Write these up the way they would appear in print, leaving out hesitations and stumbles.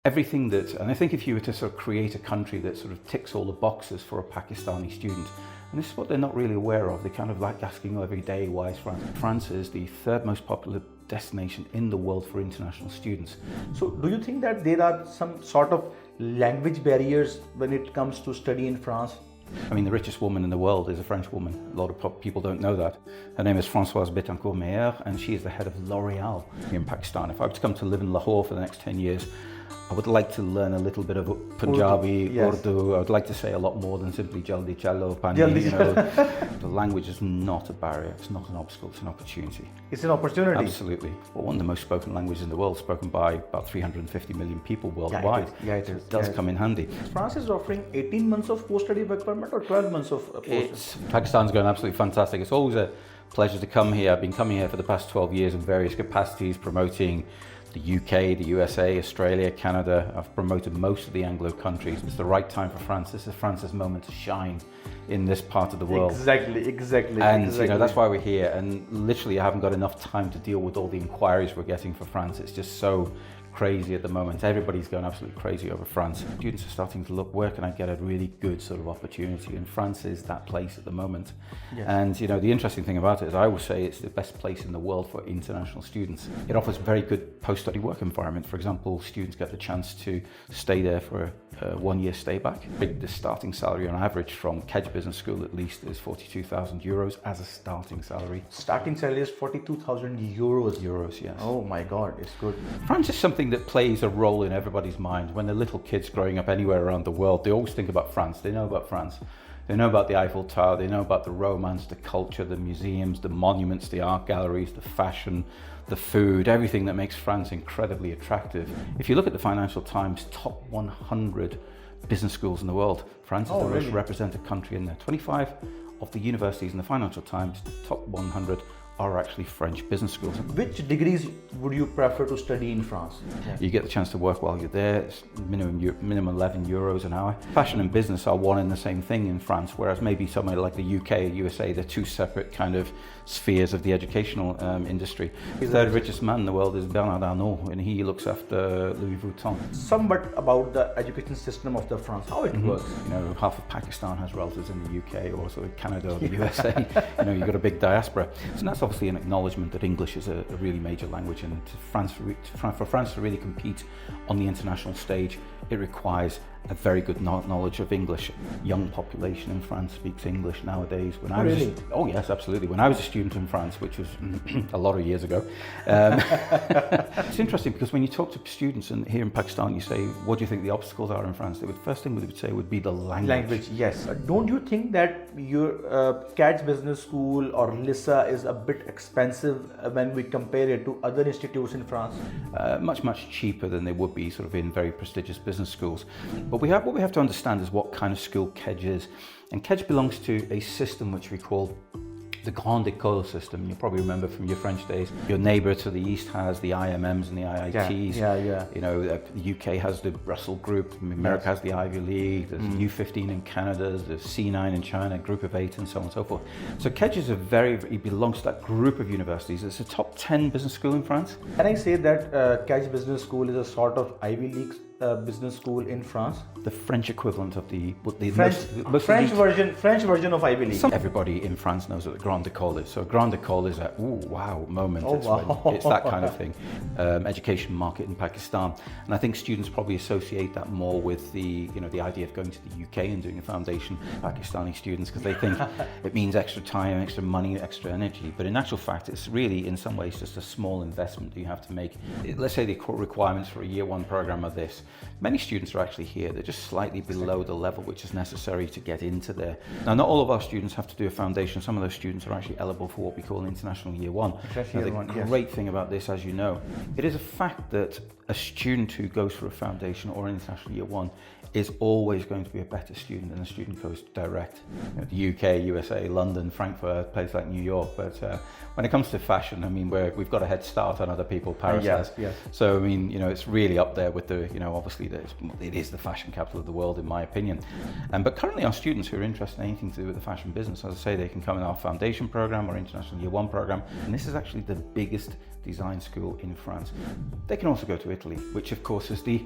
everything that, and I think if you were to sort of create a country that sort of ticks all the boxes for a Pakistani student, and this is what they're not really aware of, they kind of like asking every day, why is France? France is the third most popular destination in the world for international students. So do you think that there are some sort of language barriers when it comes to study in France? I mean, the richest woman in the world is a French woman. A lot of people don't know that. Her name is Françoise Bettencourt-Meyer, and she is the head of L'Oreal in Pakistan. If I were to come to live in Lahore for the next 10 years, I would like to learn a little bit of Punjabi, Urdu. I would like to say a lot more than simply Jaldi Chalo, Pani. You know, the language is not a barrier. It's not an obstacle. It's an opportunity. It's an opportunity. Absolutely. Well, one of the most spoken languages in the world, spoken by about 350 million people worldwide. It does come in handy. France is offering 18 months of post-study work permit or 12 months of post-study? Pakistan's going absolutely fantastic. It's always a pleasure to come here. I've been coming here for the past 12 years in various capacities, promoting the UK, the USA, Australia, Canada. I've promoted most of the Anglo countries. It's the right time for France. This is France's moment to shine in this part of the world. Exactly. And you know, that's why we're here. And literally I haven't got enough time to deal with all the inquiries we're getting for France. It's just so crazy at the moment. Everybody's going absolutely crazy over France. Students are starting to look, where can I get a really good sort of opportunity? And France is that place at the moment. Yes. And you know, the interesting thing about it is I always say it's the best place in the world for international students. It offers very good post-study work environment. For example, students get the chance to stay there for a 1-year stay back. The starting salary on average from KED Business School at least is 42,000 euros as a starting salary. Starting salary is 42,000 euros. Euros, yes. Oh my God, it's good. France is something that plays a role in everybody's mind. When they're little kids growing up anywhere around the world, they always think about France. They know about France. They know about the Eiffel Tower. They know about the romance, the culture, the museums, the monuments, the art galleries, the fashion, the food, everything that makes France incredibly attractive. If you look at the Financial Times top 100 business schools in the world, France is the most represented country in there. 25 of the universities in the Financial Times, top 100, are actually French business schools. Which degrees would you prefer to study in France? You get the chance to work while you're there. It's minimum 11 euros an hour. Fashion and business are one and the same thing in France, whereas maybe somewhere like the UK or USA, they're two separate kind of spheres of the educational industry. The third richest man in the world is Bernard Arnault, and he looks after Louis Vuitton. Somewhat about the education system of the France, how it works. You know, half of Pakistan has relatives in the UK, also in Canada or the USA. You know, you've got a big diaspora. So that's obviously an acknowledgement that English is a really major language, and for France to really compete on the international stage, it requires a very good knowledge of English. Young population in France speaks English nowadays. Oh yes, absolutely. When I was a student in France, which was a lot of years ago, it's interesting because when you talk to students here in Pakistan, you say, what do you think the obstacles are in France? The first thing they would say would be the language. Yes. Don't you think that your KED Business School or LISA is a bit expensive when we compare it to other institutes in France? Much cheaper than they would be sort of in very prestigious business schools. But what we have to understand is what kind of school KED is. And KED belongs to a system which we call the Grande École system. You probably remember from your French days. Your neighbour to the east has the IMMs and the IITs. Yeah. You know, the UK has the Russell Group. America has the Ivy League. There's U15 in Canada. There's C9 in China, Group of 8, and so on and so forth. So KED is it belongs to that group of universities. It's a top 10 business school in France. Can I say that KED Business School is a sort of Ivy League business school in France? The French equivalent of the French version of Ivy League. Everybody in France knows what the Grande École is. So Grande École is a wow moment. Oh, it's that kind of thing. Education market in Pakistan, and I think students probably associate that more with the idea of going to the UK and doing a foundation. Pakistani students, because they think it means extra time, extra money, extra energy. But in actual fact, it's really in some ways just a small investment that you have to make. Let's say the requirements for a year 1 program are this. Many students are actually here. They're just slightly below the level which is necessary to get into there. Now, not all of our students have to do a foundation. Some of those students are actually eligible for what we call an international year 1. The great thing about this, as you know, it is a fact that a student who goes for a foundation or an international year 1 is always going to be a better student than a student who goes direct. You know, the UK, USA, London, Frankfurt, a place like New York. But when it comes to fashion, I mean, we've got a head start on other people. Paris has. Yes. So I mean, you know, it's really up there with the, obviously it is the fashion capital of the world, in my opinion. But currently, our students who are interested in anything to do with the fashion business, as I say, they can come in our foundation program or international year 1 program, and this is actually the biggest design school in France. They can also go to Italy, which of course is the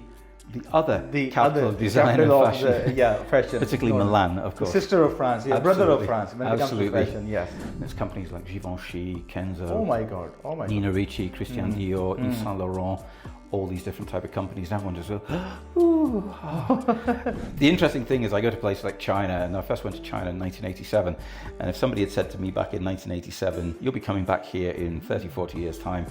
The other The capital other of design and capital fashion. of the, fashion. Particularly Milan, of course. Sister of France, yeah, brother of France when it comes to Absolutely. fashion, yes. There's companies like Givenchy, Kenzo, Oh my God, oh my God. Nina Ricci, Christian Dior, Yves Saint Laurent, all these different type of companies. Everyone just goes, ooh. The interesting thing is I go to places like China, and I first went to China in 1987, and if somebody had said to me back in 1987, you'll be coming back here in 30, 40 years time.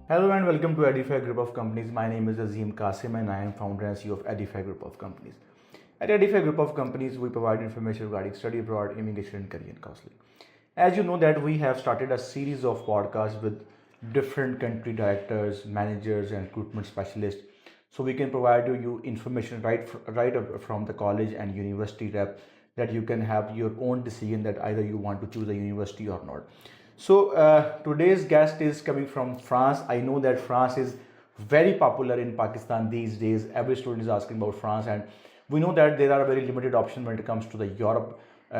Hello and welcome to Edify Group of Companies. My name is Azim Qasim and I am founder and CEO of Edify Group of Companies. At Edify Group of Companies, we provide information regarding study abroad, immigration and career counseling. As you know that we have started a series of podcasts with different country directors, managers and recruitment specialists. So we can provide you information right up from the college and university rep that you can have your own decision that either you want to choose a university or not. So today's guest is coming from France. I know that France is very popular in Pakistan these days. Every student is asking about France, and we know that there are very limited options when it comes to the Europe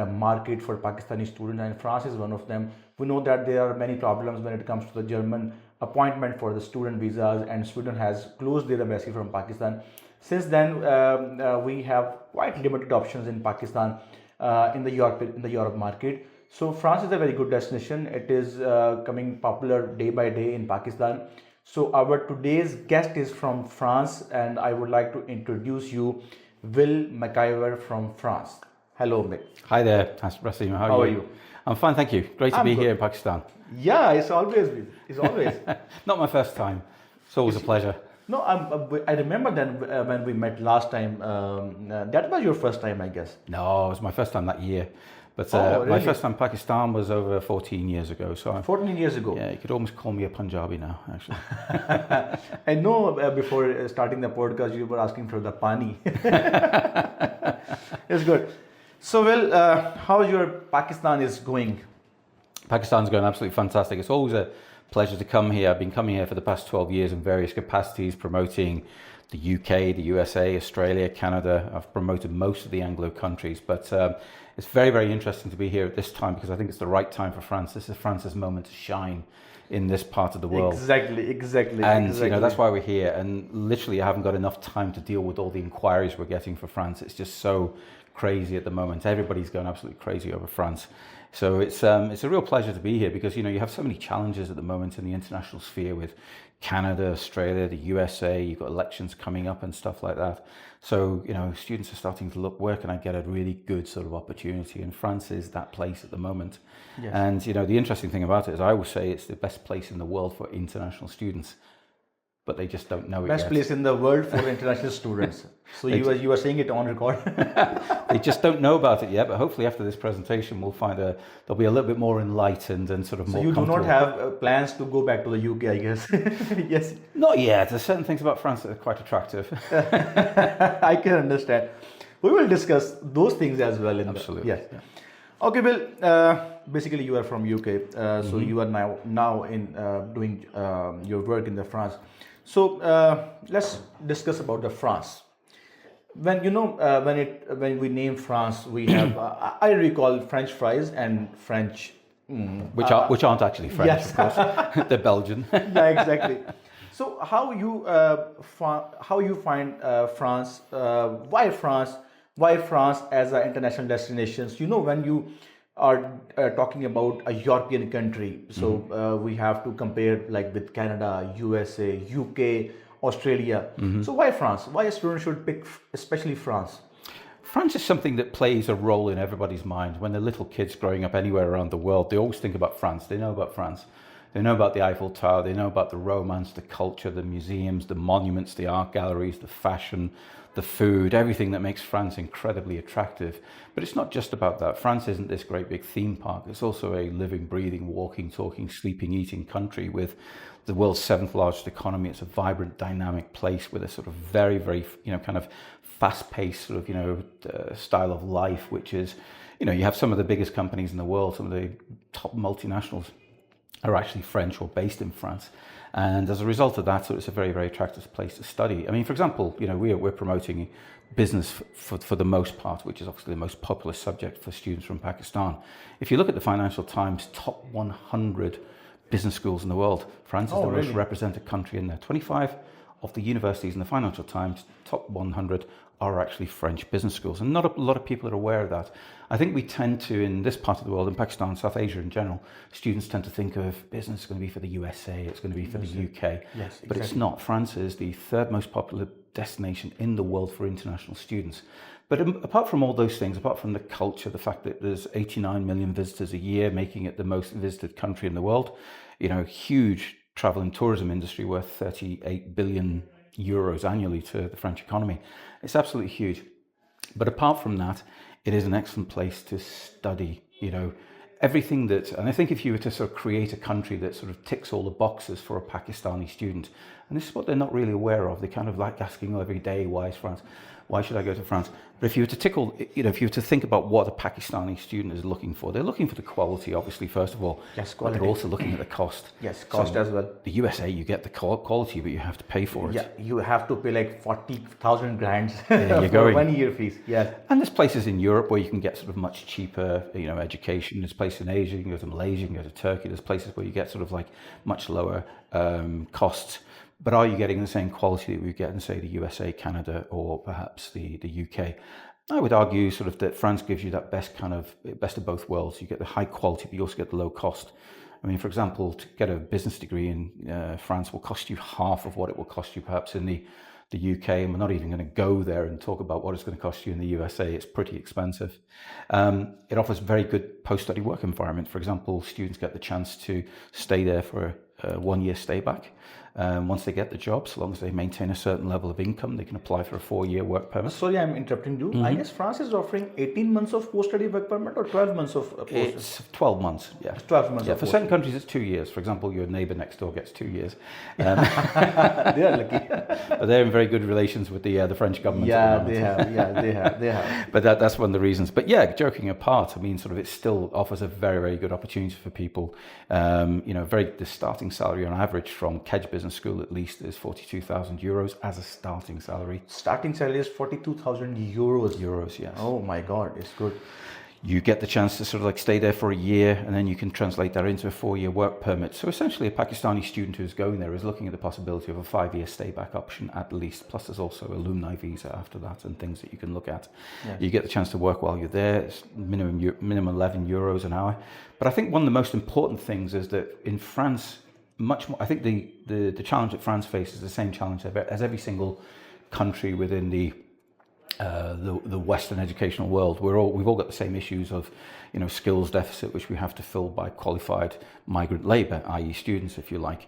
market for Pakistani students, and France is one of them. We know that there are many problems when it comes to the German appointment for the student visas, and Sweden has closed their embassy from Pakistan. Since then, we have quite limited options in Pakistan in the Europe market. So France is a very good destination. It is coming popular day by day in Pakistan. So our today's guest is from France, and I would like to introduce you Will McIver from France. Hello, Mick. Hi there, Rasim. How are you? I'm fine, thank you. Great to be here in Pakistan. Yeah, it's always. Not my first time. It's always a pleasure. No, I remember then when we met last time. That was your first time, I guess. No, it was my first time that year. But really? my first time in Pakistan was over 14 years ago. So 14 years ago. Yeah, you could almost call me a Punjabi now, actually. I know before starting the podcast, you were asking for the pani. It's good. So, Will, how your Pakistan is going? Pakistan's going absolutely fantastic. It's always a pleasure to come here. I've been coming here for the past 12 years in various capacities, promoting the UK, the USA, Australia, Canada. I've promoted most of the Anglo countries, but it's very, very interesting to be here at this time because I think it's the right time for France. This is France's moment to shine in this part of the world. Exactly. And you know, that's why we're here. And literally, I haven't got enough time to deal with all the inquiries we're getting for France. It's just so crazy at the moment. Everybody's going absolutely crazy over France. So it's a real pleasure to be here because, you know, you have so many challenges at the moment in the international sphere with Canada, Australia, the USA, you've got elections coming up and stuff like that. So, you know, students are starting to look, where can I get a really good sort of opportunity? And France is that place at the moment. Yes. And, you know, the interesting thing about it is I always say it's the best place in the world for international students, but they just don't know it Best yet. place in the world for international students. So you are saying it on record. They just don't know about it yet, but hopefully after this presentation we'll find they'll be a little bit more enlightened and sort of more comfortable. So you do not have plans to go back to the UK, I guess? Yes. Not yet. There's certain things about France that are quite attractive. I can understand. We will discuss those things as well. Absolutely. Yes. Yeah. Okay, Bill. Basically, you are from UK, so you are now in doing your work in the France. So let's discuss about the France. When when we name France, we have I recall French fries and French, which aren't actually French, yes. Of course. They're Belgian. Yeah, exactly. So how you find France? Why France? Why France as an international destination? You know, when you are talking about a European country, so we have to compare like with Canada, USA, UK, Australia. So why France? Why a student should pick especially France? France is something that plays a role in everybody's mind. When they're little kids growing up anywhere around the world, they always think about France. They know about France. They know about the Eiffel Tower. They know about the romance, the culture, the museums, the monuments, the art galleries, the fashion, the food, everything that makes France incredibly attractive. But it's not just about that. France isn't this great big theme park. It's also a living, breathing, walking, talking, sleeping, eating country with the world's 7th largest economy. It's a vibrant, dynamic place with a sort of very, very, you know, kind of fast-paced sort of, you know, style of life, which is, you know, you have some of the biggest companies in the world, some of the top multinationals are actually French or based in France. And as a result of that, so it's a very, very attractive place to study. I mean, for example, you know, we're promoting business for the most part, which is obviously the most popular subject for students from Pakistan. If you look at the Financial Times top 100 business schools in the world. France is the most really? represented country in there. 25 of the universities in the Financial Times top 100 are actually French business schools, and not a lot of people are aware of that. I think we tend to, in this part of the world, in Pakistan, South Asia in general, students tend to think of business is going to be for the USA, it's going to be for the UK, Yes, exactly. but it's not. France is the third most popular destination in the world for international students. But apart from all those things, apart from the culture, the fact that there's 89 million visitors a year, making it the most visited country in the world, huge travel and tourism industry worth 38 billion euros annually to the French economy. It's absolutely huge. But apart from that, it is an excellent place to study, everything that, and I think if you were to sort of create a country that sort of ticks all the boxes for a Pakistani student, and this is what they're not really aware of, they kind of like asking every day, why is France? Why should I go to France? But if you were to tickle, if you were to think about what a Pakistani student is looking for, they're looking for the quality, obviously, first of all. Yes, but quality. they're also looking at the cost. Yes, cost as well. The USA, you get the quality, but you have to pay for it. Yeah, you have to pay like 40,000 grand you're for going. 1 year fees. Yeah. And there's places in Europe where you can get sort of much cheaper, education. There's places in Asia, you can go to Malaysia, you can go to Turkey. There's places where you get sort of like much lower costs. But are you getting the same quality that we get in, say, the USA, Canada, or perhaps the UK? I would argue sort of that France gives you that best of both worlds. You get the high quality, but you also get the low cost. I mean, for example, to get a business degree in France will cost you half of what it will cost you perhaps in the UK, and we're not even going to go there and talk about what it's going to cost you in the USA. It's pretty expensive. It offers very good post-study work environment. For example, students get the chance to stay there for a 1 year stay back. Once they get the job, so long as they maintain a certain level of income, they can apply for a 4-year work permit. Sorry, I'm interrupting you. I guess France is offering 18 months of post-study work permit or 12 months of It's 12 months, yeah. 12 months Yeah, of for certain countries it's 2 years. For example, your neighbour next door gets 2 years. They are lucky. But they're in very good relations with the French government. Yeah, at the moment. they have. But that's one of the reasons. But yeah, joking apart, I mean, sort of it still offers a very, very good opportunity for people. The starting salary on average from Kedge Business School at least is 42,000 euros as a starting salary. Starting salary is 42,000 euros. Euros, yes. Oh my God, it's good. You get the chance to sort of like stay there for a year, and then you can translate that into a 4-year work permit. So essentially a Pakistani student who's going there is looking at the possibility of a 5-year stay back option at least. Plus there's also alumni visa after that and things that you can look at. Yes. You get the chance to work while you're there. It's minimum 11 euros an hour. But I think one of the most important things is that in France, much more, I think the challenge that France faces is the same challenge as every single country within the Western educational world. We've all got the same issues of, skills deficit, which we have to fill by qualified migrant labour, i.e. students, if you like.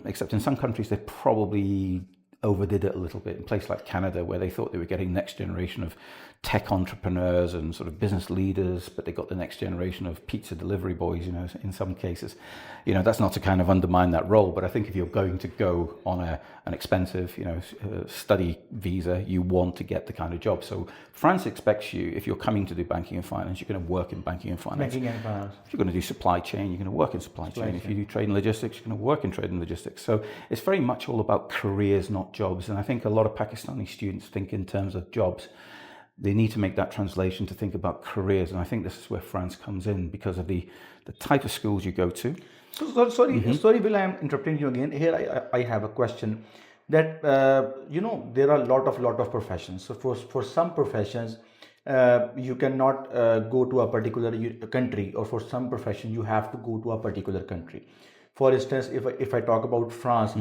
Except in some countries, they probably overdid it a little bit. In places like Canada, where they thought they were getting next generation of tech entrepreneurs and sort of business leaders, but they got the next generation of pizza delivery boys, in some cases. That's not to kind of undermine that role, but I think if you're going to go on an expensive, study visa, you want to get the kind of job. So France expects you, if you're coming to do banking and finance, you're going to work in banking and finance. Banking and finance. If you're going to do supply chain, you're going to work in supply chain. If you do trade and logistics, you're going to work in trade and logistics. So it's very much all about careers, not jobs. And I think a lot of Pakistani students think in terms of jobs. They need to make that translation to think about careers, and I think this is where France comes in because of the type of schools you go to. So sorry, Bill, I am interrupting you again. Here I have a question that there are a lot of professions. So for some professions, you cannot go to a particular country, or for some profession you have to go to a particular country. For instance, if I talk about France.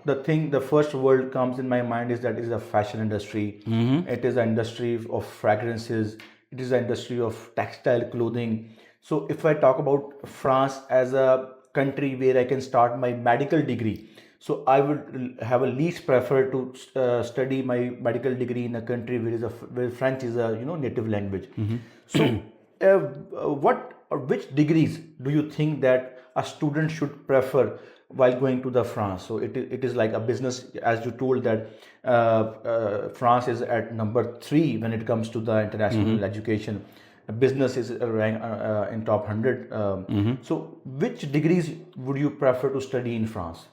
The first word comes in my mind is that it is a fashion industry. It is an industry of fragrances. It is an industry of textile clothing. So if I talk about France as a country where I can start my medical degree, so I would have a least prefer to study my medical degree in a country where French is a native language. So which degrees do you think that a student should prefer while going to the France? So it is like a business, as you told that France is at number 3 when it comes to the international education. Business is ranked in top 100. So which degrees would you prefer to study in France?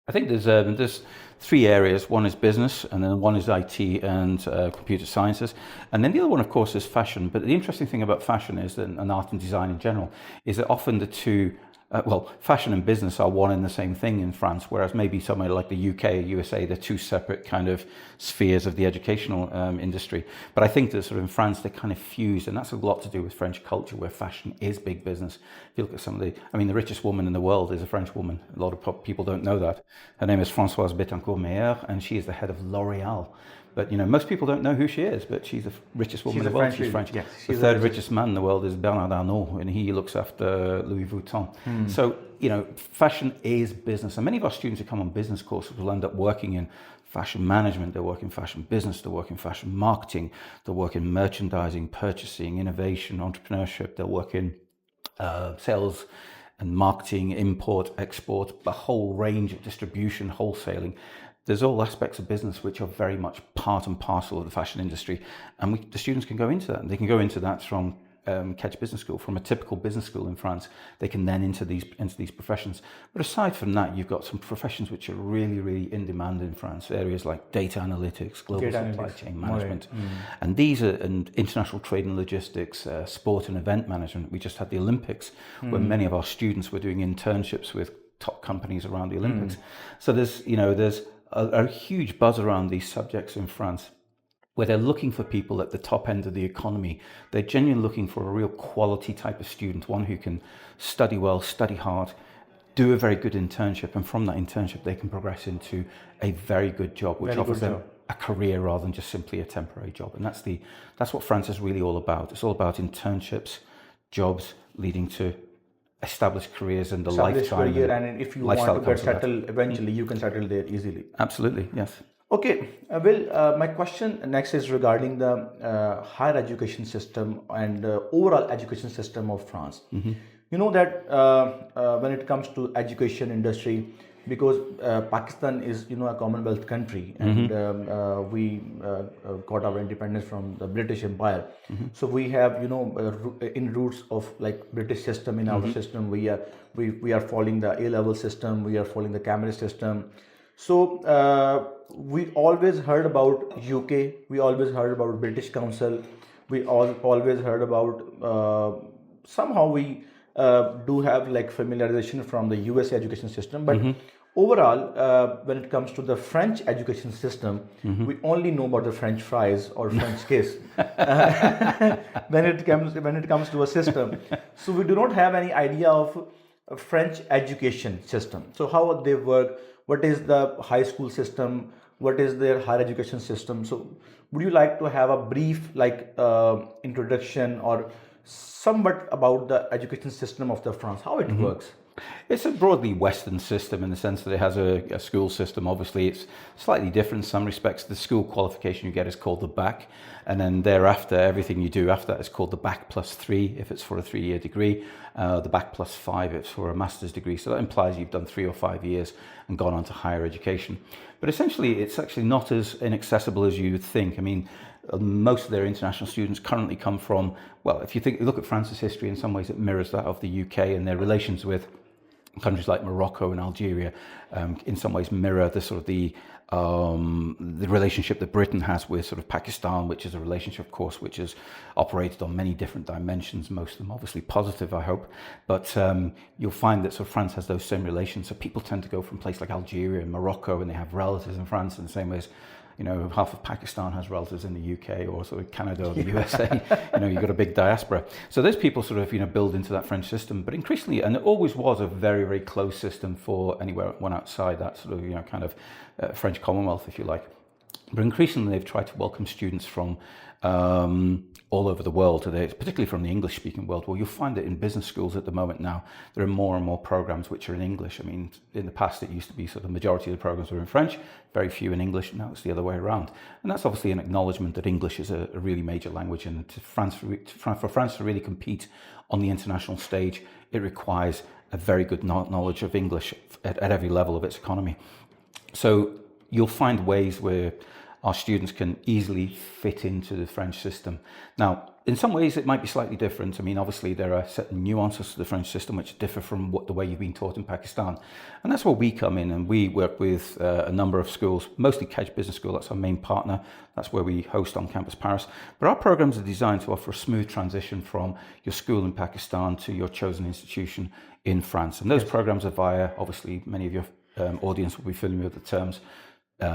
I think there's 3 areas. One is business, and then one is IT and computer sciences, and then the other one, of course, is fashion. But the interesting thing about fashion is that, and art and design in general, is that often the two well, fashion and business are one and the same thing in France, whereas maybe somewhere like the UK or USA, they're two separate kind of spheres of the educational industry. But I think that sort of in France, they kind of fuse, and that's a lot to do with French culture, where fashion is big business. If you look at some of the richest woman in the world is a French woman. A lot of people don't know that. Her name is Françoise Bettencourt-Meyer, and she is the head of L'Oréal. But, most people don't know who she is, but she's the richest woman in the world. She's French. Yes, the third richest man in the world is Bernard Arnault, and he looks after Louis Vuitton. So, fashion is business. And many of our students who come on business courses will end up working in fashion management, they work in fashion business, they work in fashion marketing, they work in merchandising, purchasing, innovation, entrepreneurship, they'll work in sales and marketing, import, export, a whole range of distribution, wholesaling. There's all aspects of business which are very much part and parcel of the fashion industry, and the students can go into that. And they can go into that from HEC Business School, from a typical business school in France. They can then into these professions. But aside from that, you've got some professions which are really, really in demand in France. Areas like data analytics, global supply chain management, and these are international trade and logistics, sport and event management. We just had the Olympics, where many of our students were doing internships with top companies around the Olympics. So there's a huge buzz around these subjects in France, where they're looking for people at the top end of the economy. They're genuinely looking for a real quality type of student, one who can study well, study hard, do a very good internship, and from that internship they can progress into a very good job, which offers them a career rather than just simply a temporary job. And that's what France is really all about. It's all about internships, jobs leading to established careers and the lifetime. Career, and if you want to get settled, eventually you can settle there easily. Absolutely, yes. Okay, my question next is regarding the higher education system and overall education system of France. You know that when it comes to education industry, because Pakistan is a Commonwealth country, and we got our independence from the British Empire. So we have in roots of like British system in our system. We are following the A-level system. We are following the Cambridge system. So we always heard about UK. We always heard about British Council. We always heard about somehow we do have like familiarization from the US education system, but overall, when it comes to the French education system, we only know about the French fries or French kiss when it comes to a system. So we do not have any idea of a French education system. So how they work? What is the high school system? What is their higher education system? So would you like to have a brief introduction or somewhat about the education system of the France, how it works? It's a broadly Western system in the sense that it has a school system. Obviously, it's slightly different in some respects. The school qualification you get is called the bac, and then thereafter, everything you do after that is called the bac plus 3 if it's for a 3-year degree, the bac plus 5 if it's for a master's degree. So that implies you've done 3 or 5 years and gone on to higher education. But essentially, it's actually not as inaccessible as you would think. I mean, most of their international students currently come from, well, if you look at France's history, in some ways it mirrors that of the UK, and their relations with countries like Morocco and Algeria in some ways mirror the sort of the relationship that Britain has with sort of Pakistan, which is a relationship, of course, which is operated on many different dimensions, most of them obviously positive, I hope. But you'll find that sort of France has those same relations. So people tend to go from places like Algeria and Morocco, and they have relatives in France in the same way as half of Pakistan has relatives in the UK or sort of Canada or the USA. You've got a big diaspora. So those people sort of, build into that French system. But increasingly, and it always was a very, very close system for one outside that sort of, kind of French Commonwealth, if you like. But increasingly, they've tried to welcome students from all over the world today, particularly from the English-speaking world. Well, you'll find that in business schools at the moment now, there are more and more programs which are in English. I mean, in the past, it used to be sort of the majority of the programs were in French, very few in English. Now it's the other way around. And that's obviously an acknowledgement that English is a really major language. And for France to really compete on the international stage, it requires a very good knowledge of English at every level of its economy. So you'll find ways where our students can easily fit into the French system. Now, in some ways, it might be slightly different. I mean, obviously, there are certain nuances to the French system which differ from the way you've been taught in Pakistan. And that's where we come in, and we work with a number of schools, mostly Kedge Business School. That's our main partner. That's where we host on Campus Paris. But our programs are designed to offer a smooth transition from your school in Pakistan to your chosen institution in France. And those programs are via, obviously, many of your audience will be familiar with the terms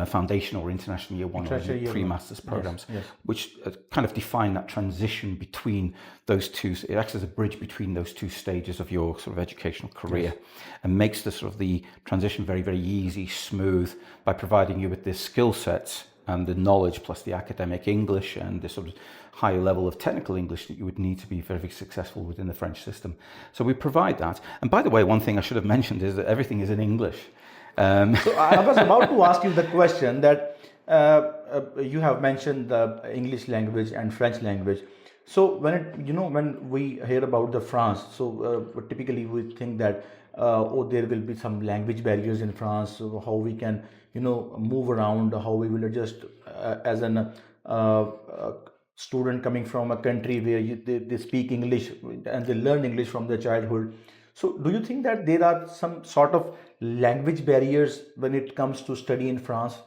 foundational or international year one or pre-masters programs, which kind of define that transition between those two. It acts as a bridge between those two stages of your sort of educational career, and makes the sort of the transition very, very easy, smooth, by providing you with the skill sets and the knowledge plus the academic English and the sort of higher level of technical English that you would need to be very, very successful within the French system. So we provide that. And by the way, one thing I should have mentioned is that everything is in English. So I was about to ask you the question that you have mentioned the English language and French language. So when we hear about the France, so typically we think that there will be some language barriers in France. So how we can move around, how we will adjust as an student coming from a country where they speak English and they learn English from their childhood. So do you think that there are some sort of language barriers when it comes to study in France?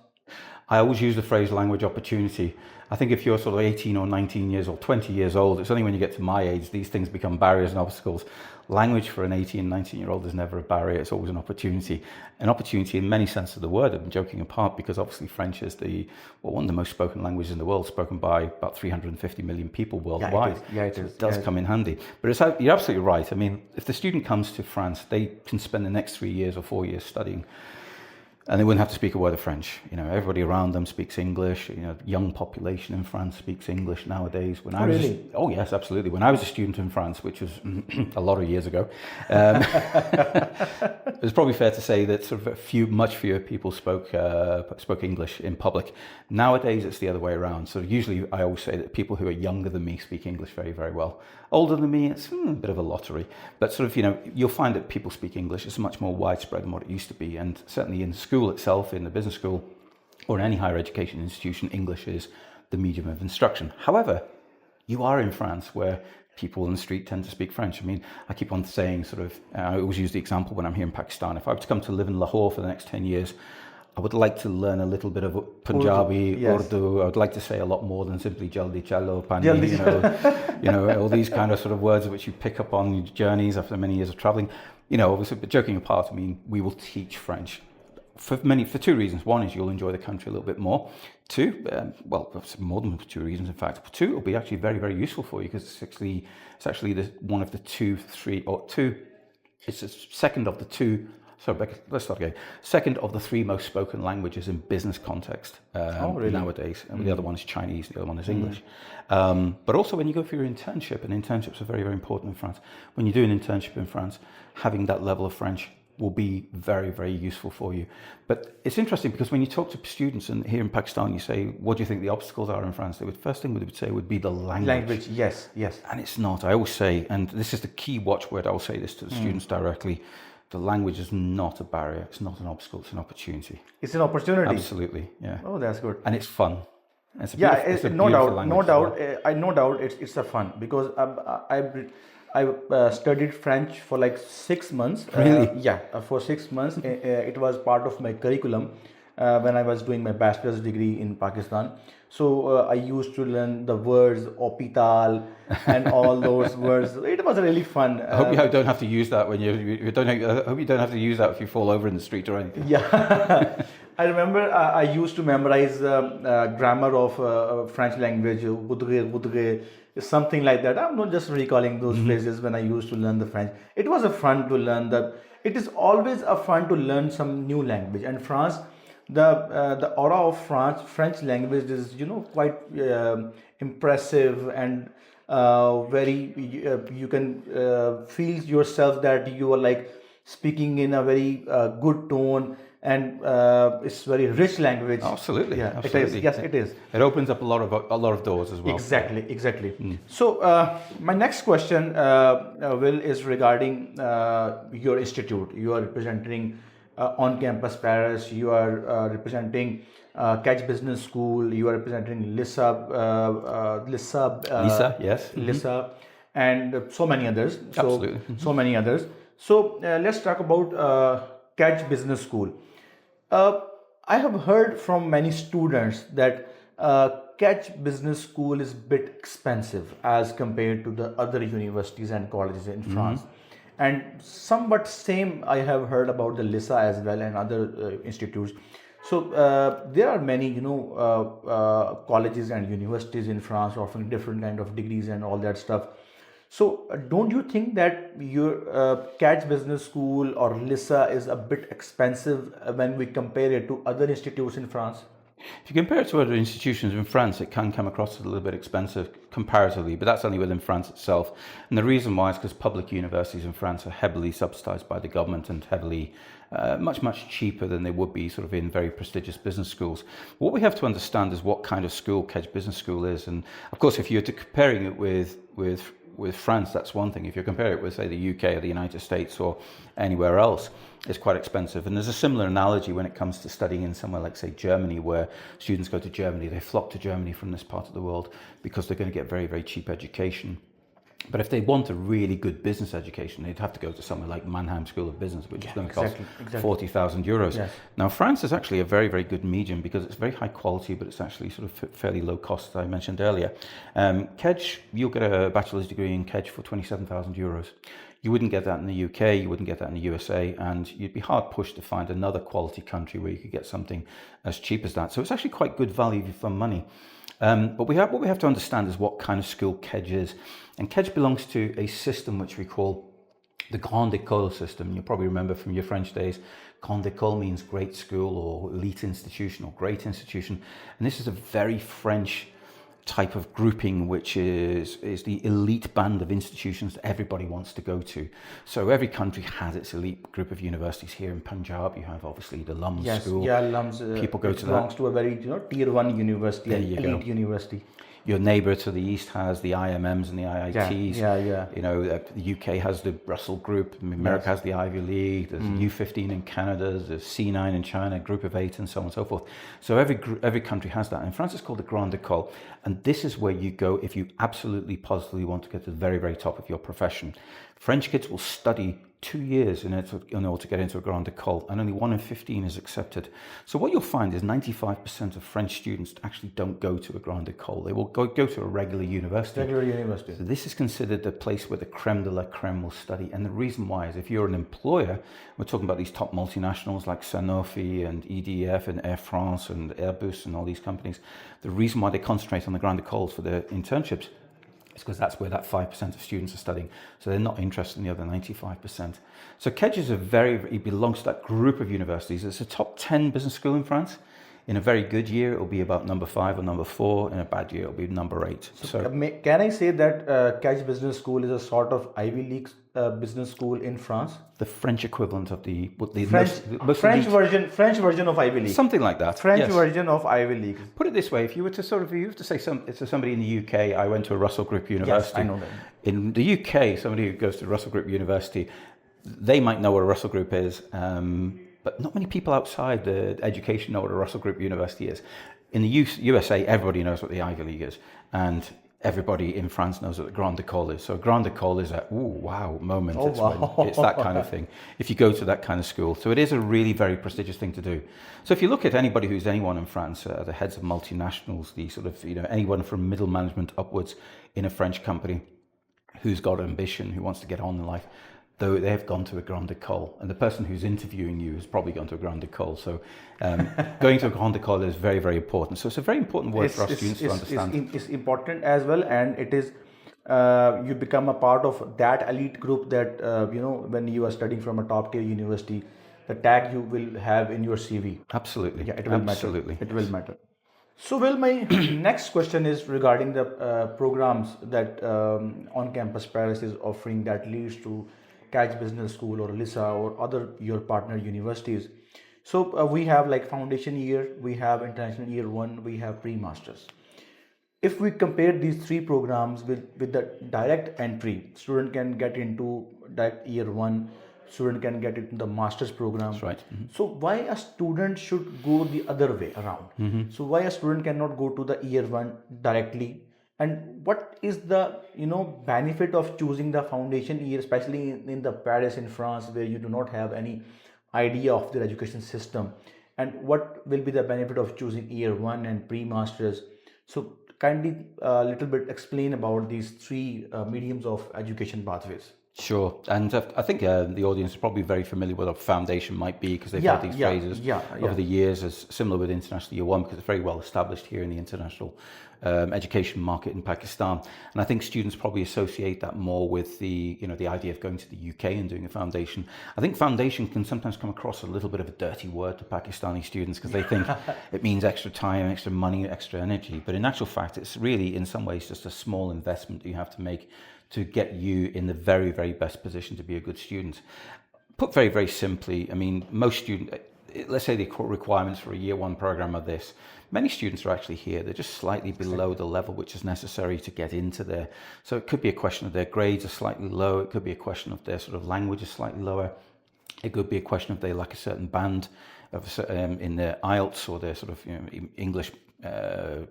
I always use the phrase language opportunity. I think if you're sort of 18 or 19 years or 20 years old, it's only when you get to my age, these things become barriers and obstacles. Language for an 18, 19-year-old is never a barrier. It's always an opportunity. An opportunity in many senses of the word. I'm joking apart because obviously French is one of the most spoken languages in the world, spoken by about 350 million people worldwide. It is. It does come in handy. But you're absolutely right. I mean, if the student comes to France, they can spend the next 3 years or 4 years studying, and they wouldn't have to speak a word of French. Everybody around them speaks English. Young population in France speaks English nowadays. Oh yes, absolutely. When I was a student in France, which was a lot of years ago, it was probably fair to say that sort of much fewer people spoke English in public. Nowadays, it's the other way around. So usually, I always say that people who are younger than me speak English very, very well. Older than me, it's a bit of a lottery. But sort of, you'll find that people speak English. It's much more widespread than what it used to be. And certainly in school itself, in the business school, or in any higher education institution, English is the medium of instruction. However, you are in France where people in the street tend to speak French. I mean, I keep on saying I always use the example when I'm here in Pakistan. If I were to come to live in Lahore for the next 10 years, I would like to learn a little bit of Punjabi, Urdu. I would like to say a lot more than simply jaldi chalo, pani, all these kind of sort of words which you pick up on your journeys after many years of traveling. Obviously, but joking apart, I mean, we will teach French for two reasons. One is you'll enjoy the country a little bit more. Two, more than 2 reasons, in fact. Two, it'll be actually very, very useful for you because it's actually one of the it's the second of the two. So let's start again. Second of the 3 most spoken languages in business context nowadays. And the other one is Chinese, the other one is English. But also when you go for your internship, and internships are very, very important in France. When you do an internship in France, having that level of French will be very, very useful for you. But it's interesting because when you talk to students and here in Pakistan, you say, what do you think the obstacles are in France? First thing they would say would be the language. Yes. And it's not. I always say, and this is the key watchword, I will say this to the students directly, the language is not a barrier. It's not an obstacle. It's an opportunity. It's an opportunity. Absolutely, yeah. Oh, that's good. And it's fun. No doubt. It's a fun because I studied French for like 6 months. Really? For 6 months. It was part of my curriculum when I was doing my bachelor's degree in Pakistan. So I used to learn the words hospital and all those words. It was really fun. I hope you don't have to use that when I hope you don't have to use that if you fall over in the street or anything. Yeah. I remember I used to memorize grammar of French language, voudrais, something like that. I'm not just recalling those phrases when I used to learn the French. It was a fun to learn that. It is always a fun to learn some new language. And France, the aura of French language is quite impressive and very. You can feel yourself that you are like speaking in a very good tone. And it's very rich language. Absolutely, yeah, absolutely. It is. Yes, it is. It opens up a lot of doors as well. Exactly. So my next question, Will, is regarding your institute. You are representing On Campus Paris, you are representing Catch Business School, you are representing Lisa, yes. Lisa, and so many others. Absolutely. So many others. So let's talk about Catch Business School. I have heard from many students that Catch Business School is a bit expensive as compared to the other universities and colleges in France. And somewhat same I have heard about the Lisa as well and other institutes. So there are many, colleges and universities in France offering different kind of degrees and all that stuff. So don't you think that your Catch Business School or Lisa is a bit expensive when we compare it to other institutes in France? If you compare it to other institutions in France, it can come across as a little bit expensive comparatively, but that's only within France itself. And the reason why is because public universities in France are heavily subsidized by the government and heavily, much cheaper than they would be sort of in very prestigious business schools. What we have to understand is what kind of school Kedge Business School is. And of course, if you're comparing it with France, that's one thing. If you compare it with, say, the UK or the United States or anywhere else, it's quite expensive. And there's a similar analogy when it comes to studying in somewhere like, say, Germany, where students go to Germany. They flock to Germany from this part of the world because they're going to get very, very cheap education. But if they want a really good business education, they'd have to go to somewhere like Mannheim School of Business, which is going to cost 40,000 euros. Yes. Now, France is actually a very, very good medium because it's very high quality, but it's actually sort of fairly low cost, as I mentioned earlier. Kedge, you'll get a bachelor's degree in Kedge for 27,000 euros. You wouldn't get that in the UK, you wouldn't get that in the USA, and you'd be hard pushed to find another quality country where you could get something as cheap as that. So it's actually quite good value for money. But what we have to understand is what kind of school Kedge is. And Kedge belongs to a system which we call the Grande École system. You'll probably remember from your French days, Grande École means great school or elite institution or great institution. And this is a very French type of grouping, which is the elite band of institutions that everybody wants to go to. So every country has its elite group of universities. Here in Punjab, you have obviously the Lums school. Yeah, Lums. People go to that. Belongs to a very tier 1 university, elite university. Your neighbour to the east has the IMMs and the IITs. Yeah. You know, the UK has the Russell Group. America has the Ivy League. There's U15 in Canada. There's C9 in China, Group of 8, and so on and so forth. So every country has that. In France, it's called the Grande École. And this is where you go if you absolutely positively want to get to the very, very top of your profession. French kids will study 2 years in order to get into a Grande École, and only 1 in 15 is accepted. So what you'll find is 95% of French students actually don't go to a Grande École. They will go to a regular university. So this is considered the place where the creme de la creme will study. And the reason why is if you're an employer, we're talking about these top multinationals like Sanofi and EDF and Air France and Airbus and all these companies. The reason why they concentrate on the Grande Écoles for their internships is because that's where that 5% of students are studying. So they're not interested in the other 95%. So Kedge is it belongs to that group of universities. It's a top 10 business school in France. In a very good year, it'll be about number 5 or number 4. In a bad year, it'll be number 8. So can I say that Kedge Business School is a sort of Ivy League business school in France? The French equivalent of the French version of Ivy League. Something like that. French version of Ivy League. Put it this way: if you were to say to somebody in the UK, I went to a Russell Group University. Yes, I know that. In the UK, somebody who goes to Russell Group University, they might know what a Russell Group is. But not many people outside the education know what a Russell Group University is. In the USA, everybody knows what the Ivy League is, and everybody in France knows what the Grande École is. So a Grande École is a wow moment. It's that kind of thing. If you go to that kind of school, so it is a really very prestigious thing to do. So if you look at anybody who's anyone in France, the heads of multinationals, the sort of anyone from middle management upwards in a French company who's got ambition, who wants to get on in life, though they have gone to a Grande École, and the person who's interviewing you has probably gone to a Grande École. So going to a Grande École is very, very important. So it's a very important word for our students to understand. It's important as well, and it is you become a part of that elite group that when you are studying from a top tier university, the tag you will have in your CV. Absolutely. Yeah, it will Absolutely. matter. It will matter. So, well, my next question is regarding the programs that On Campus Paris is offering that leads to Catch Business School or Lisa or other your partner universities. So we have like foundation year, we have international year 1, we have pre-masters. If we compare these 3 programs with the direct entry, student can get into that year 1 student can get it in the master's program. That's right. So why a student should go the other way around? So why a student cannot go to the year one directly? And what is the benefit of choosing the foundation year, especially in the Paris in France, where you do not have any idea of their education system? And what will be the benefit of choosing year one and pre-masters? So kindly a little bit explain about these three mediums of education pathways. Sure, and I think the audience is probably very familiar with what a foundation might be, because they've heard these phrases over the years, as similar with International Year One, because it's very well established here in the international education market in Pakistan. And I think students probably associate that more with the idea of going to the UK and doing a foundation. I think foundation can sometimes come across a little bit of a dirty word to Pakistani students, because they think it means extra time, extra money, extra energy. But in actual fact, it's really in some ways just a small investment you have to make to get you in the very, very best position to be a good student. Put very, very simply, I mean, most students, let's say the requirements for a year one program are this. Many students are actually here. They're just slightly below the level which is necessary to get into there. So it could be a question of their grades are slightly low. It could be a question of their sort of language is slightly lower. It could be a question of they lack a certain band of in their IELTS or their sort of English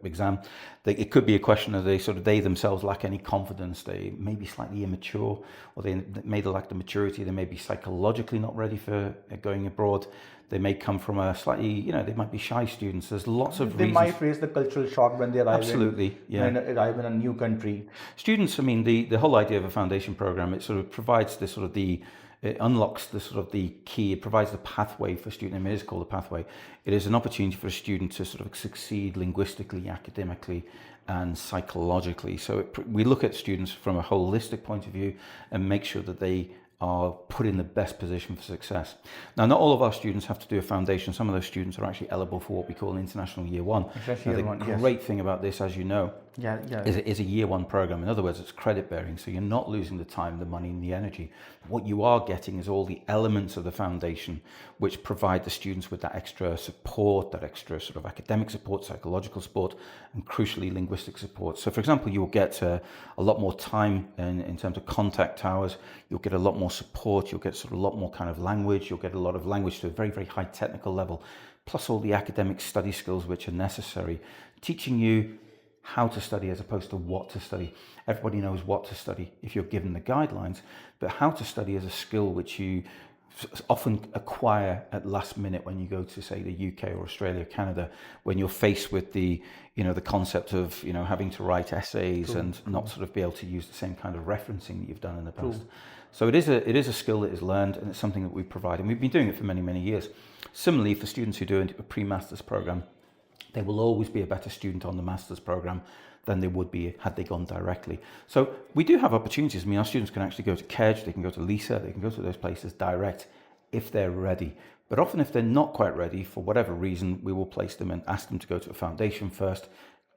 exam. It could be a question of they themselves lack any confidence. They may be slightly immature, or they may lack the maturity. They may be psychologically not ready for going abroad. They may come from a slightly, they might be shy students. There's lots of reasons. They might face the cultural shock when they arrive. Absolutely, arrive in a new country. Students, I mean, the whole idea of a foundation program, it sort of provides it unlocks the key. It provides the pathway for students. I mean, it is called a pathway. It is an opportunity for a student to sort of succeed linguistically, academically, and psychologically. So we look at students from a holistic point of view and make sure that they are put in the best position for success. Now, not all of our students have to do a foundation. Some of those students are actually eligible for what we call an International Year One. The great thing about this, as you know, is a year one program. In other words, it's credit bearing, so you're not losing the time, the money, and the energy. What you are getting is all the elements of the foundation which provide the students with that extra support, that extra sort of academic support, psychological support, and crucially linguistic support. So for example, you'll get a lot more time in terms of contact hours. You'll get a lot more support. You'll get sort of a lot more kind of language. You'll get a lot of language to a very, very high technical level, plus all the academic study skills which are necessary, teaching you how to study as opposed to what to study. Everybody knows what to study if you're given the guidelines, but how to study is a skill which you often acquire at last minute when you go to, say, the UK or Australia, Canada, when you're faced with the concept of, having to write essays and not sort of be able to use the same kind of referencing that you've done in the past. So it is a skill that is learned, and it's something that we provide, and we've been doing it for many, many years. Similarly, for students who do a pre-master's program, they will always be a better student on the master's program than they would be had they gone directly. So we do have opportunities. I mean, our students can actually go to KEDGE, they can go to LISA, they can go to those places direct if they're ready. But often if they're not quite ready, for whatever reason, we will place them and ask them to go to a foundation first,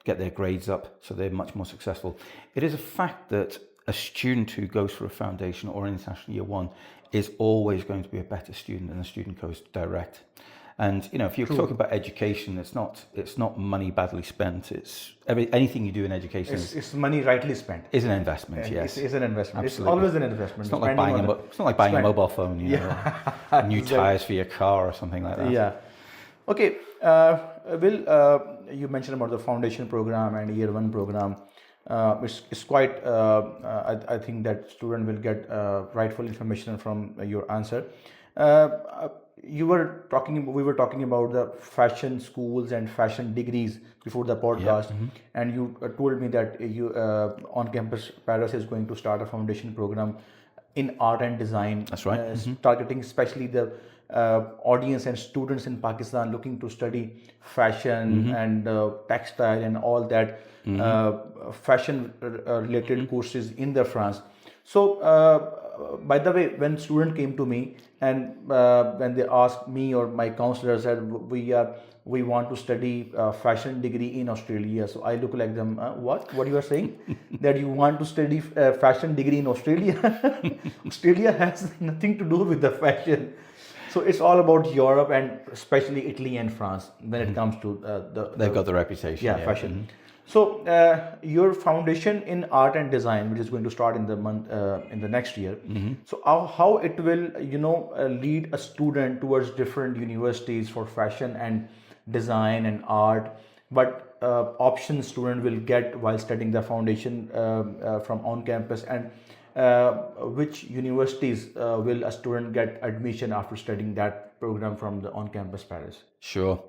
get their grades up so they're much more successful. It is a fact that a student who goes for a foundation or an International Year One is always going to be a better student than a student goes direct. And if you're talking about education, it's not money badly spent. It's anything you do in education. It's money rightly spent. Is an investment. Yes, it's an investment. Absolutely. It's always an investment. It's not like buying a mobile phone, or new tires for your car or something like that. Yeah. Okay. You mentioned about the foundation program and year one program. It's quite. I think that student will get rightful information from your answer. We were talking about the fashion schools and fashion degrees before the podcast, and you told me that you on campus Paris is going to start a foundation program in art and design. That's right. Targeting especially the audience and students in Pakistan looking to study fashion and textile and all that fashion related courses in the France. So by the way, when student came to me and when they asked me or my counselor said we want to study fashion degree in Australia, so I look like them, what you are saying? That you want to study fashion degree in Australia? Australia has nothing to do with the fashion. So it's all about Europe and especially Italy and France when it comes to They've got the reputation. yeah, fashion. So your foundation in art and design, which is going to start in the next year. So how it will lead a student towards different universities for fashion and design and art, what options student will get while studying the foundation from on campus, and which universities will a student get admission after studying that program from the on campus Paris? Sure.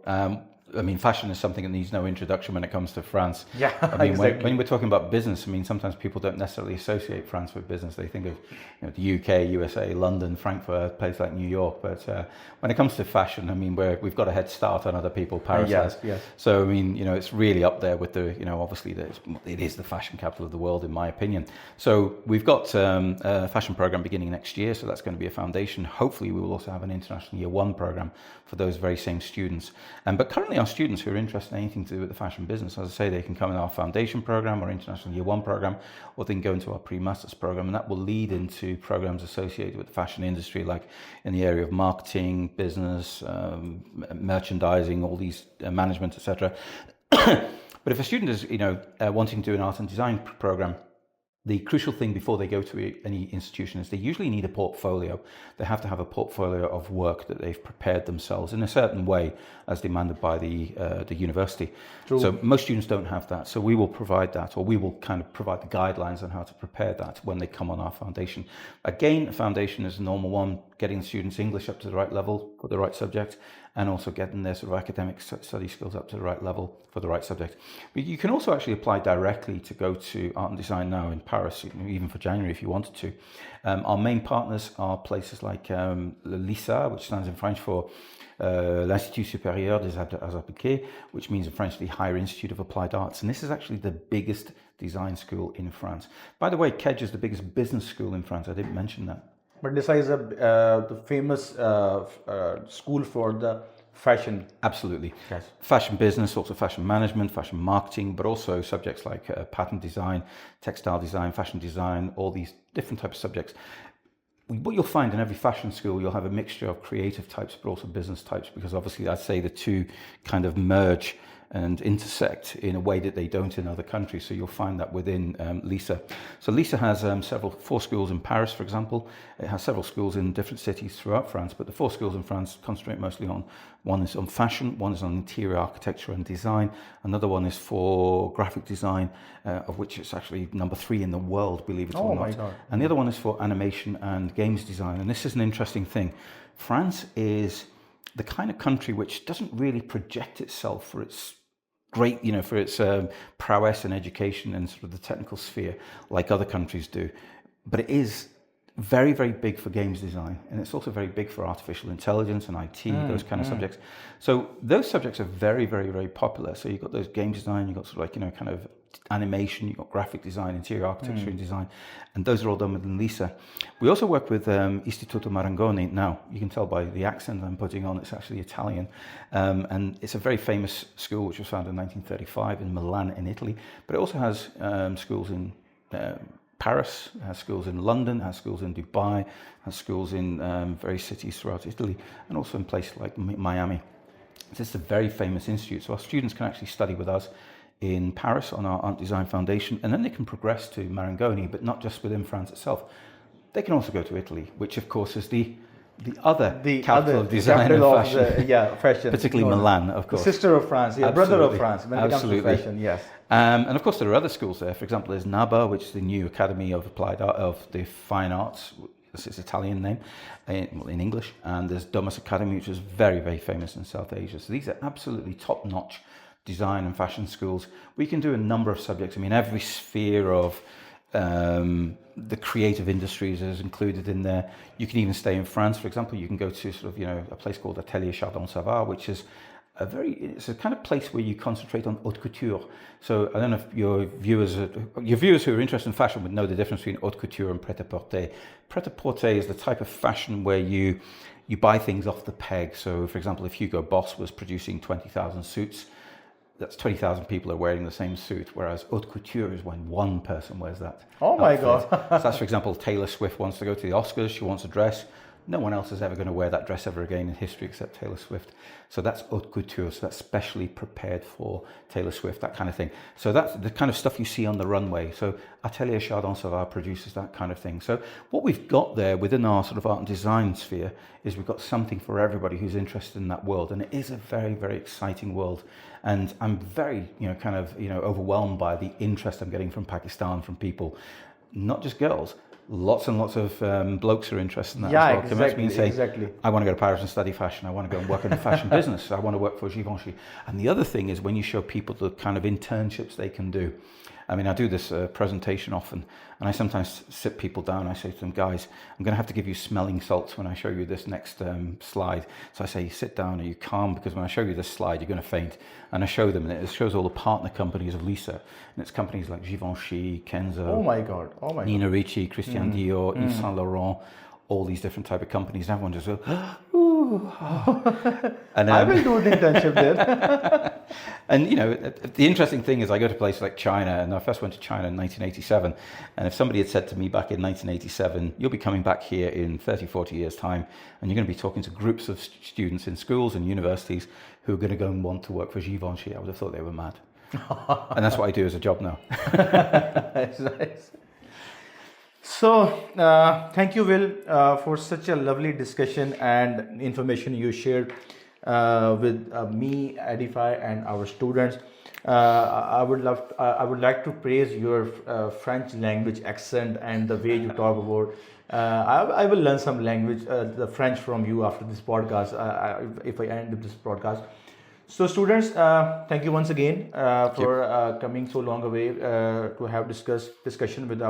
I mean, fashion is something that needs no introduction when it comes to France. Yeah, I mean, exactly. when we're talking about business, I mean, sometimes people don't necessarily associate France with business. They think of the UK, USA, London, Frankfurt, a place like New York. But when it comes to fashion, I mean, we've got a head start on other people. Paris has. Yes. So, I mean, it's really up there with the, obviously it is the fashion capital of the world, in my opinion. So we've got a fashion program beginning next year. So that's going to be a foundation. Hopefully, we will also have an international year one program for those very same students. But currently, our students who are interested in anything to do with the fashion business, as I say, they can come in our foundation program or international year one program, or they can go into our pre-masters program, and that will lead into programs associated with the fashion industry, like in the area of marketing, business, merchandising, all these management, etc. But if a student is wanting to do an art and design program, the crucial thing before they go to any institution is they usually need a portfolio. They have to have a portfolio of work that they've prepared themselves in a certain way as demanded by the university. True. So most students don't have that. So we will provide that, or we will kind of provide the guidelines on how to prepare that when they come on our foundation. Again, a foundation is a normal one, getting students English up to the right level for the right subject, and also getting their sort of academic study skills up to the right level for the right subject. But you can also actually apply directly to go to art and design now in Paris, even for January if you wanted to. Our main partners are places like l'ISA, which stands in French for l'Institut Supérieur des Arts Appliqués, which means in French the Higher Institute of Applied Arts. And this is actually the biggest design school in France. By the way, KEJ is the biggest business school in France. I didn't mention that. But this is the famous school for the fashion. Absolutely. Yes. Fashion business, also fashion management, fashion marketing, but also subjects like pattern design, textile design, fashion design, all these different types of subjects. What you'll find in every fashion school, you'll have a mixture of creative types, but also business types, because obviously I'd say the two kind of merge and intersect in a way that they don't in other countries. So you'll find that within LISA. So LISA has 4 schools in Paris, for example. It has several schools in different cities throughout France, but the 4 schools in France concentrate mostly on, one is on fashion, one is on interior architecture and design, another one is for graphic design, of which it's actually number 3 in the world, believe it or not. My God. And the other one is for animation and games design. And this is an interesting thing. France is the kind of country which doesn't really project itself for its great, for its prowess in education and sort of the technical sphere like other countries do. But it is very, very big for games design, and it's also very big for artificial intelligence and IT, those kind of subjects. So those subjects are very, very, very popular. So you've got those game design, you've got sort of like, kind of animation, you've got graphic design, interior architecture and design, and those are all done within LISA. We also work with Istituto Marangoni. Now, you can tell by the accent I'm putting on, it's actually Italian, and it's a very famous school which was founded in 1935 in Milan in Italy, but it also has schools in Paris, has schools in London, has schools in Dubai, has schools in various cities throughout Italy, and also in places like Miami. So it's a very famous institute. So our students can actually study with us in Paris on our Art Design Foundation, and then they can progress to Marangoni, but not just within France itself. They can also go to Italy, which of course is the other capital of design and fashion. Fashion. Particularly Milan, of course. The sister of France, brother of France when it comes to fashion, yes. And of course there are other schools there. For example, there's NABA, which is the new Academy of Applied Art, of the Fine Arts. This is its Italian name, in English. And there's Domus Academy, which is very, very famous in South Asia. So these are absolutely top-notch design and fashion schools. We can do a number of subjects. I mean, every sphere of the creative industries is included in there. You can even stay in France, for example. You can go to sort of, a place called Atelier Chardon Savard, which is it's a kind of place where you concentrate on haute couture. So I don't know if your viewers who are interested in fashion would know the difference between haute couture and pret-a-porter. Pret-a-porter is the type of fashion where you buy things off the peg. So, for example, if Hugo Boss was producing 20,000 suits, that's 20,000 people are wearing the same suit, whereas haute couture is when one person wears that. Oh my God. So that's, for example, Taylor Swift wants to go to the Oscars, she wants a dress. no one else is ever going to wear that dress ever again in history except Taylor Swift. So that's haute couture, so that's specially prepared for Taylor Swift, that kind of thing. So that's the kind of stuff you see on the runway. So Atelier Chardon Savard produces that kind of thing. So what we've got there within our sort of art and design sphere is we've got something for everybody who's interested in that world. And it is a very, very exciting world. And I'm very, overwhelmed by the interest I'm getting from Pakistan, from people, not just girls. Lots and lots of blokes are interested in that as well. Come to me and say, I want to go to Paris and study fashion. I want to go and work in the fashion business. I want to work for Givenchy. And the other thing is when you show people the kind of internships they can do. I mean, I do this presentation often, and I sometimes sit people down. I say to them, guys, I'm going to have to give you smelling salts when I show you this next slide. So I say, sit down, are you calm? Because when I show you this slide, you're going to faint. And I show them, and it shows all the partner companies of Lisa. And it's companies like Givenchy, Kenzo, oh my God, Nina Ricci, Christian Dior, Yves Saint Laurent, all these different type of companies. And everyone just goes, ooh. And, I will do the internship there. And the interesting thing is I go to places like China, and I first went to China in 1987. And if somebody had said to me back in 1987, you'll be coming back here in 30, 40 years time, and you're going to be talking to groups of students in schools and universities who are going to go and want to work for Givenchy, I would have thought they were mad. And that's what I do as a job now. That's nice. So, thank you, Will, for such a lovely discussion and information you shared with me, Edify, and our students. I would like to praise your French language accent and the way you talk about. I will learn some language, the French from you after this podcast. If I end with this podcast. So, students, thank you once again for coming so long away to have discussion with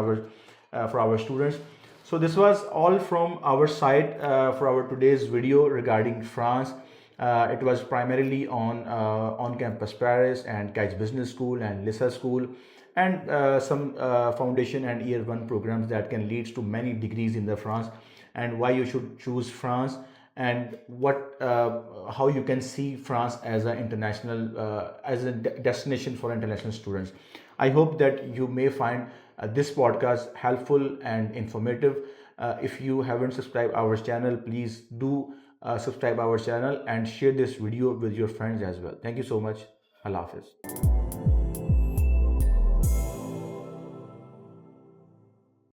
for our students. So this was all from our side for our today's video regarding France. It was primarily on campus Paris and HEC Business School and Lisa School, and some foundation and year 1 programs that can lead to many degrees in the France, and why you should choose France, and how you can see France as an international as a destination for international students. I hope that you may find this podcast helpful and informative. If you haven't subscribed our channel, please do subscribe our channel and share this video with your friends as well. Thank you so much. Allah Hafiz.